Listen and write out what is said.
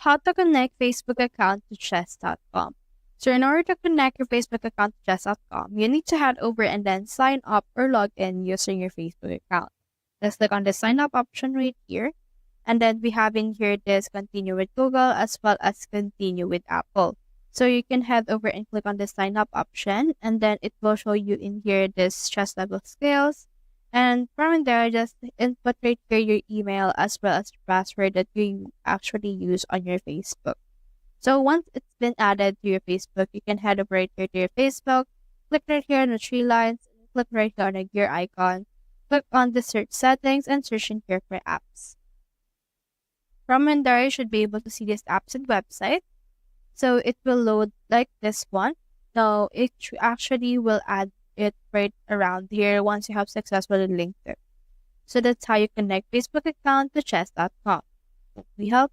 How to connect Facebook account to chess.com. So in order to connect your Facebook account to chess.com, you need to head over and then sign up or log in using your Facebook account. Let's click on the sign up option right here. And then we have in here this continue with Google as well as continue with Apple. So you can head over and click on the sign up option, and then it will show you in here this chess level skills. And from there, just input right here your email as well as the password that you actually use on your Facebook. So once it's been added to your Facebook, you can head over right here to your Facebook, click right here on the three lines, and click right here on the gear icon, click on the search settings and search in here for apps. From in there, you should be able to see this apps and website. So it will load like this one. Now it actually will add it right around here once you have successfully linked it. So that's how you connect Facebook account to chess.com. Hope we help.